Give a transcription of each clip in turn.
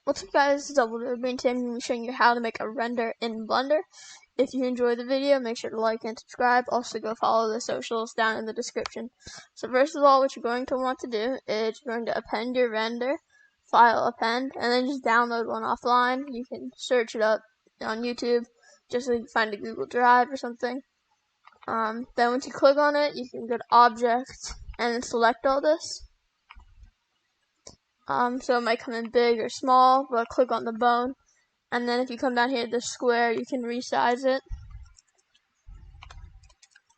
What's up guys, it's Double Today. Today I'm going to be showing you how to make a render in Blender. If you enjoyed the video, make sure to like and subscribe. Also go follow the socials down in the description. So first of all, what you're going to want to do is you're going to append your render, file append, and then just download one offline. You can search it up on YouTube, just so you can find a Google Drive or something. Then once you click on it, you can go to Object and then select all this. So it might come in big or small, but click on the bone. And then if you come down here to the square, you can resize it.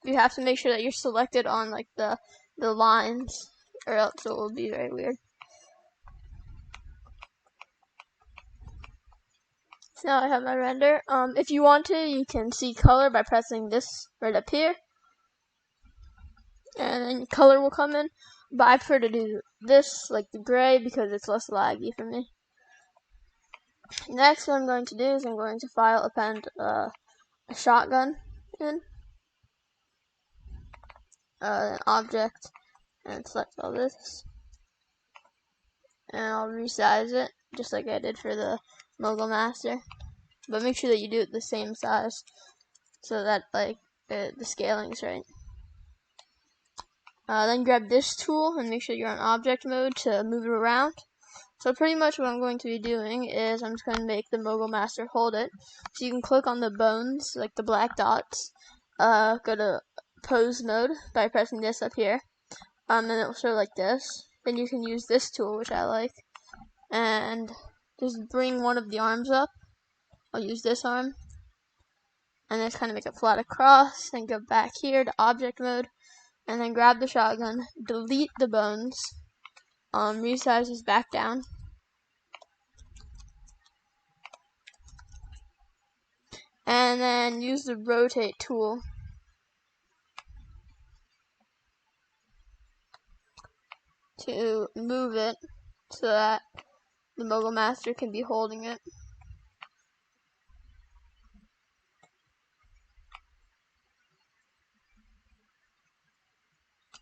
You have to make sure that you're selected on like the lines, or else it will be very weird. So now I have my render. If you want to, you can see color by pressing this right up here. And then color will come in. But I prefer to do this, like the gray, because it's less laggy for me. Next, what I'm going to do is I'm going to file append a shotgun in, an object, and select all this. And I'll resize it, just like I did for the Mogul Master. But make sure that you do it the same size, so that like the scaling's right. Then grab this tool and make sure you're on object mode to move it around. So pretty much what I'm going to be doing is I'm just going to make the Mogul Master hold it. So you can click on the bones, like the black dots, go to pose mode by pressing this up here. And it will show like this. Then you can use this tool, which I like, and just bring one of the arms up. I'll use this arm. And then kind of make it flat across, then go back here to object mode. And then grab the shotgun, delete the bones, resize this back down, and then use the rotate tool to move it so that the Mogul Master can be holding it.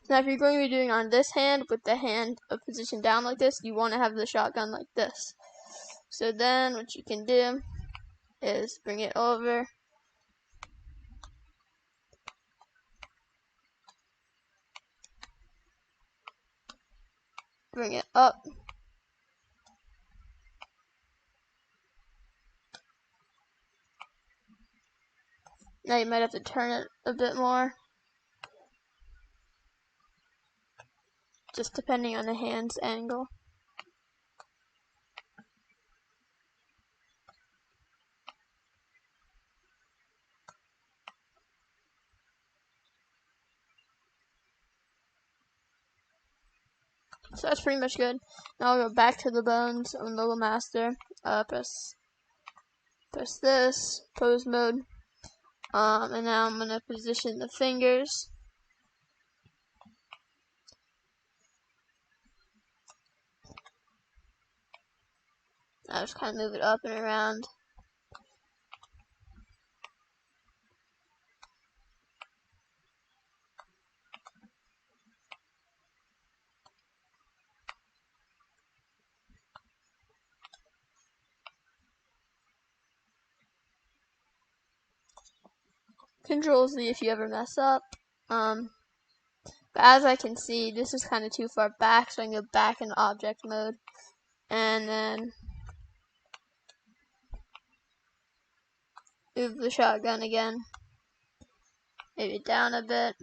Now if you're going to be doing on this hand with the hand positioned down like this, you want to have the shotgun like this. So then what you can do is bring it over, bring it up, now you might have to turn it a bit more, just depending on the hand's angle. So that's pretty much good. Now I'll go back to the bones of the Mogul Master. Press this, pose mode. And now I'm gonna position the fingers. I'll just kind of move it up and around. Control Z if you ever mess up. But as I can see, this is kind of too far back, so I can go back into object mode. And then move the shotgun again. Maybe down a bit.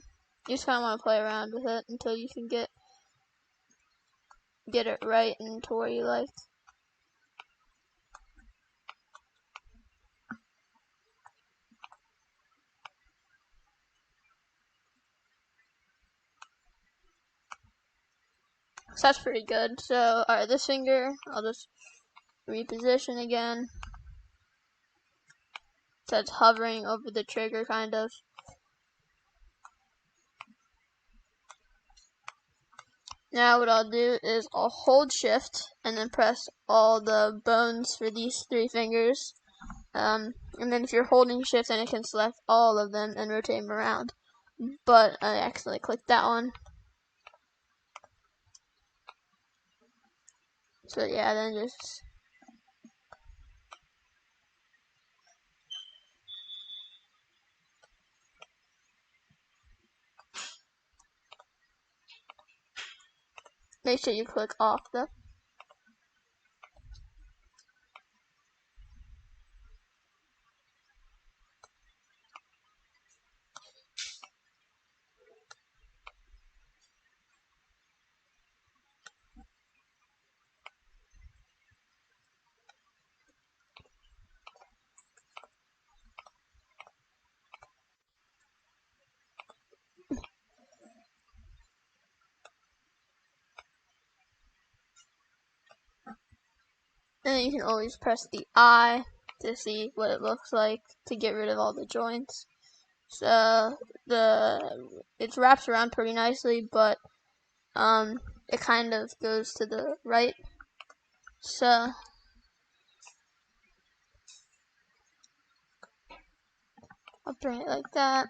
You just kind of want to play around with it until you can get it right and to where you like. So that's pretty good. So, alright, this finger, I'll just reposition again. So it's hovering over the trigger, kind of. Now what I'll do is I'll hold shift and then press all the bones for these 3 fingers. And then if you're holding shift, then it can select all of them and rotate them around. But I accidentally clicked that one. So yeah, then just Make sure you click off though. And then you can always press the I to see what it looks like to get rid of all the joints. So it wraps around pretty nicely, but it kind of goes to the right. So I'll bring it like that.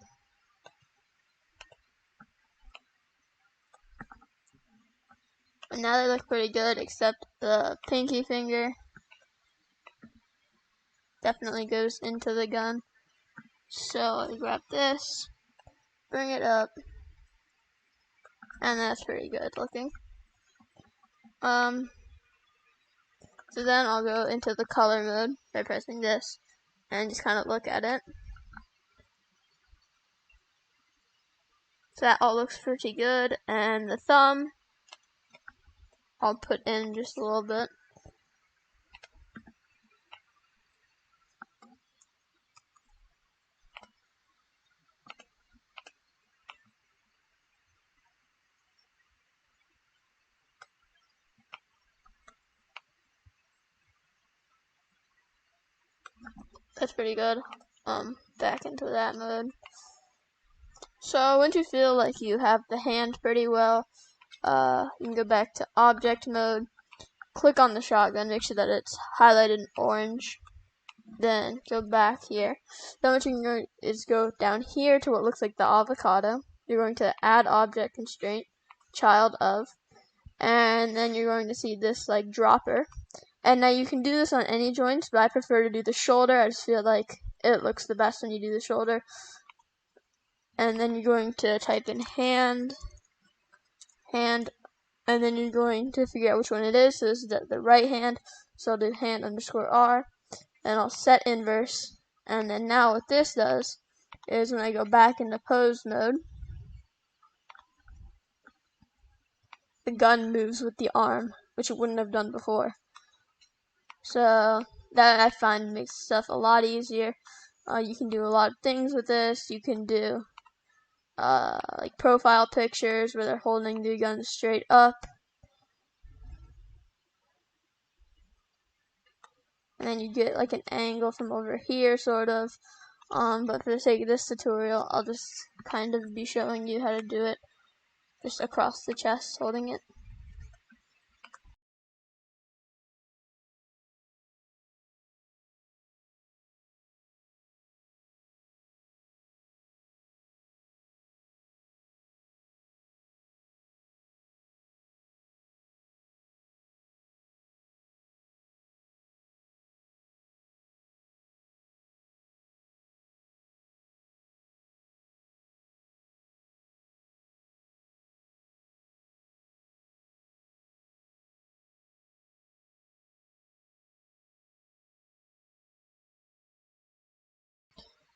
And now they look pretty good, except the pinky finger definitely goes into the gun. So I grab this, bring it up, and that's pretty good looking. So then I'll go into the color mode by pressing this and just kind of look at it. So that all looks pretty good, and the thumb I'll put in just a little bit. That's pretty good. Back into that mode. So once you feel like you have the hand pretty well, you can go back to object mode, click on the shotgun, make sure that it's highlighted in orange, then go back here. Then what you can do is go down here to what looks like the avocado. You're going to add object constraint, child of, and then you're going to see this like dropper. And now you can do this on any joints, but I prefer to do the shoulder. I just feel like it looks the best when you do the shoulder. And then you're going to type in hand, and then you're going to figure out which one it is. So this is the right hand, so I'll do hand underscore R, and I'll set inverse. And then now what this does is when I go back into pose mode, the gun moves with the arm, which it wouldn't have done before. So that I find makes stuff a lot easier. You can do a lot of things with this. You can do like profile pictures where they're holding the gun straight up. And then you get like an angle from over here, sort of. But for the sake of this tutorial, I'll just kind of be showing you how to do it just across the chest, holding it.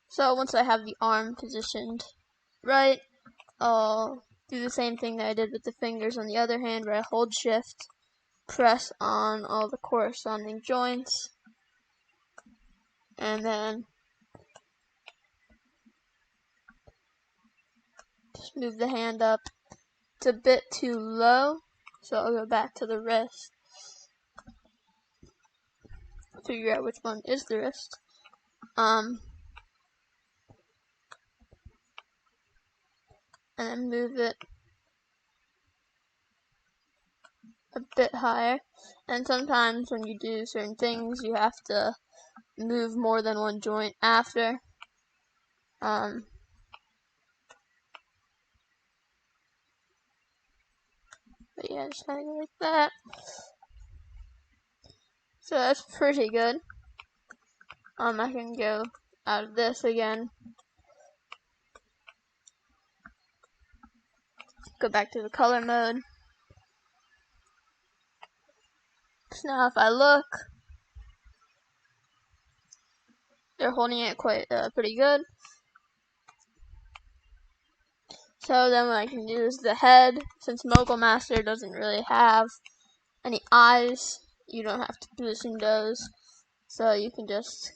So once I have the arm positioned right, I'll do the same thing that I did with the fingers on the other hand, where I hold shift, press on all the corresponding joints, and then just move the hand up. It's a bit too low, so I'll go back to the wrist, figure out which one is the wrist. And then move it a bit higher. And sometimes when you do certain things, you have to move more than one joint after. But yeah, just kind of go like that. So that's pretty good. I can go out of this again. Go back to the color mode. So now if I look, they're holding it quite pretty good. So then what I can do is the head, since Mogul Master doesn't really have any eyes, you don't have to position those. So you can just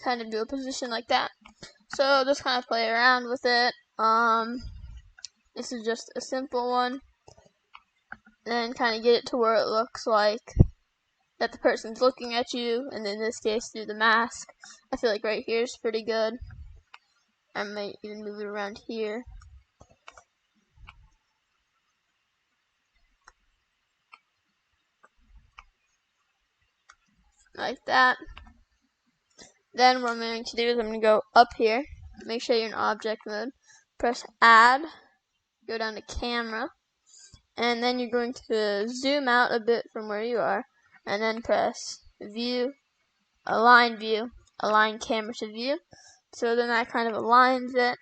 kind of do a position like that. So just kind of play around with it. This is just a simple one. Then kind of get it to where it looks like that the person's looking at you, and in this case through the mask. I feel like right here is pretty good. I might even move it around here. Like that. Then what I'm going to do is I'm going to go up here, make sure you're in object mode, press add, go down to camera, and then you're going to zoom out a bit from where you are, and then press view, align camera to view. So then that kind of aligns it.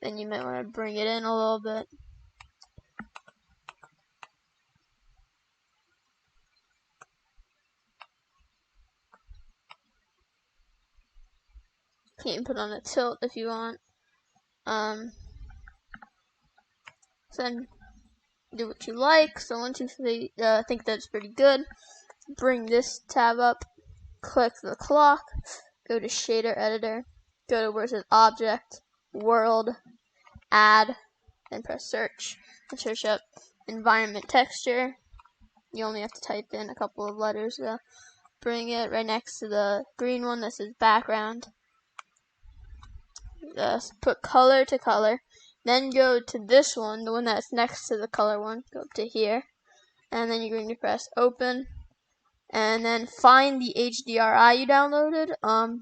Then you might want to bring it in a little bit. You can put on a tilt if you want. So then do what you like. So once you think that's pretty good, bring this tab up, click the clock, go to shader editor, go to where it says object, world, add, then press search, and search up environment texture. You only have to type in a couple of letters though. Bring it right next to the green one that says background. Put color to color. Then go to this one, the one that's next to the color one. Go up to here. And then you're going to press open. And then find the HDRI you downloaded.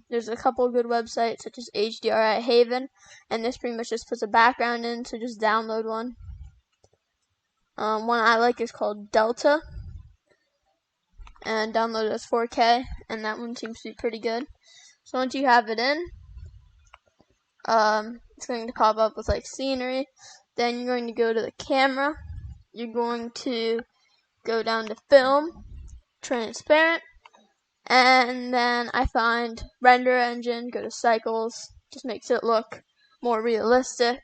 There's a couple good websites such as HDRI Haven. And this pretty much just puts a background in, so just download one. One I like is called Delta. And download it as 4K. And that one seems to be pretty good. So once you have it in, it's going to pop up with like scenery. Then you're going to go to the camera. You're going to go down to film, transparent, and then I find render engine, go to cycles, just makes it look more realistic.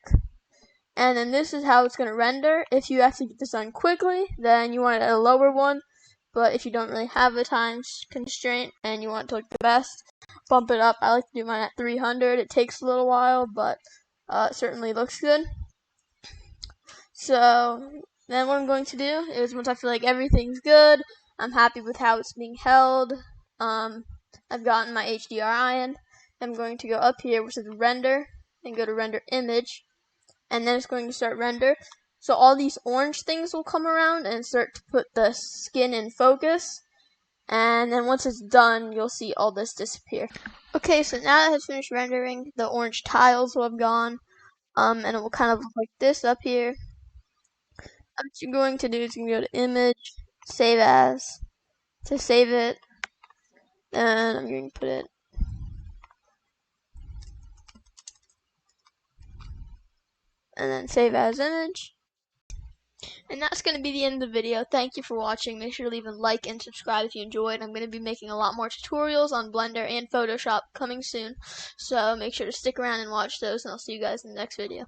And then this is how it's going to render. If you have to get this done quickly, then you want it at a lower one. But if you don't really have a time constraint and you want it to look the best, bump it up. I like to do mine at 300. It takes a little while, but it certainly looks good. So then what I'm going to do is, once I feel like everything's good, I'm happy with how it's being held, I've gotten my HDRI in, I'm going to go up here which is render, and go to render image, and then it's going to start render. So all these orange things will come around and start to put the skin in focus. And then once it's done, you'll see all this disappear. Okay, so now that it has finished rendering, the orange tiles will have gone. And it will kind of look like this up here. What you're going to do is you can go to image, save as. To save it, and I'm going to put it and then save as image. And that's going to be the end of the video. Thank you for watching. Make sure to leave a like and subscribe if you enjoyed. I'm going to be making a lot more tutorials on Blender and Photoshop coming soon. So make sure to stick around and watch those, and I'll see you guys in the next video.